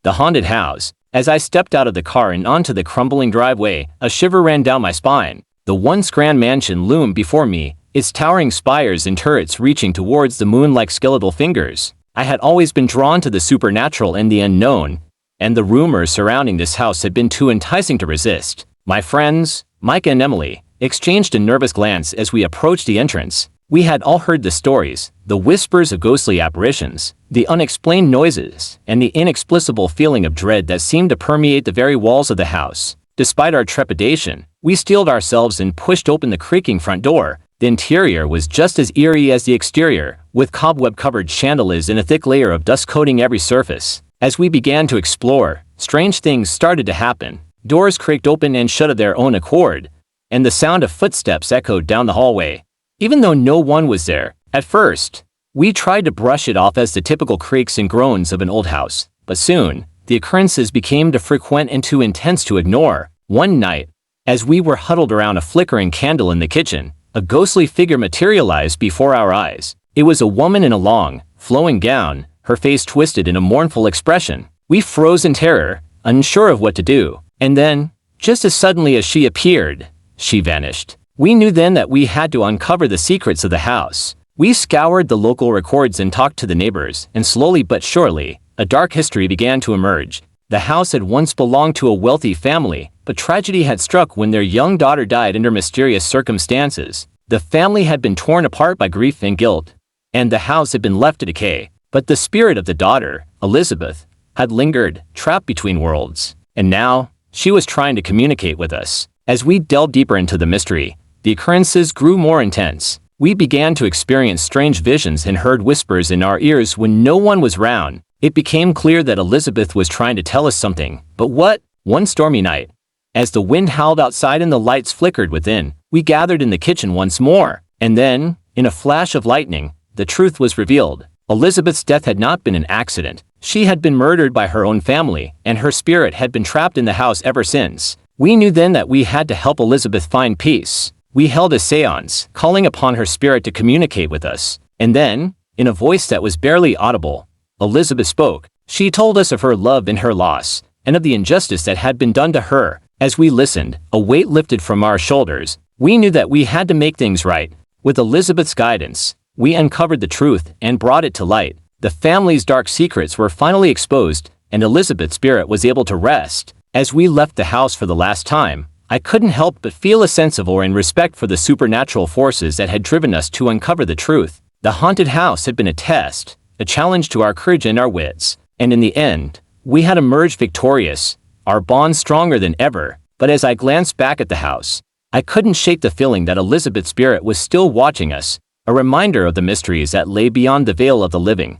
The haunted house. As I stepped out of the car and onto the crumbling driveway, a shiver ran down my spine. The once grand mansion loomed before me, its towering spires and turrets reaching towards the moon like skeletal fingers. I had always been drawn to the supernatural and the unknown, and the rumors surrounding this house had been too enticing to resist. My friends, Micah and Emily, exchanged a nervous glance as we approached the entrance. We had all heard the stories, the whispers of ghostly apparitions, the unexplained noises, and the inexplicable feeling of dread that seemed to permeate the very walls of the house. Despite our trepidation, we steeled ourselves and pushed open the creaking front door. The interior was just as eerie as the exterior, with cobweb-covered chandeliers and a thick layer of dust coating every surface. As we began to explore, strange things started to happen. Doors creaked open and shut of their own accord, and the sound of footsteps echoed down the hallway. Even though no one was there, at first, we tried to brush it off as the typical creaks and groans of an old house. But soon, the occurrences became too frequent and too intense to ignore. One night, as we were huddled around a flickering candle in the kitchen, a ghostly figure materialized before our eyes. It was a woman in a long, flowing gown, her face twisted in a mournful expression. We froze in terror, unsure of what to do. And then, just as suddenly as she appeared, she vanished. We knew then that we had to uncover the secrets of the house. We scoured the local records and talked to the neighbors, and slowly but surely, a dark history began to emerge. The house had once belonged to a wealthy family, but tragedy had struck when their young daughter died under mysterious circumstances. The family had been torn apart by grief and guilt, and the house had been left to decay. But the spirit of the daughter, Elizabeth, had lingered, trapped between worlds. And now, she was trying to communicate with us. As we delved deeper into the mystery, the occurrences grew more intense. We began to experience strange visions and heard whispers in our ears when no one was around. It became clear that Elizabeth was trying to tell us something. But what? One stormy night, as the wind howled outside and the lights flickered within, we gathered in the kitchen once more. And then, in a flash of lightning, the truth was revealed. Elizabeth's death had not been an accident. She had been murdered by her own family, and her spirit had been trapped in the house ever since. We knew then that we had to help Elizabeth find peace. We held a seance, calling upon her spirit to communicate with us. And then, in a voice that was barely audible, Elizabeth spoke. She told us of her love and her loss, and of the injustice that had been done to her. As we listened, a weight lifted from our shoulders. We knew that we had to make things right. With Elizabeth's guidance, we uncovered the truth and brought it to light. The family's dark secrets were finally exposed, and Elizabeth's spirit was able to rest. As we left the house for the last time, I couldn't help but feel a sense of awe and respect for the supernatural forces that had driven us to uncover the truth. The haunted house had been a test, a challenge to our courage and our wits, and in the end, we had emerged victorious, our bond stronger than ever. But as I glanced back at the house, I couldn't shake the feeling that Elizabeth's spirit was still watching us, a reminder of the mysteries that lay beyond the veil of the living.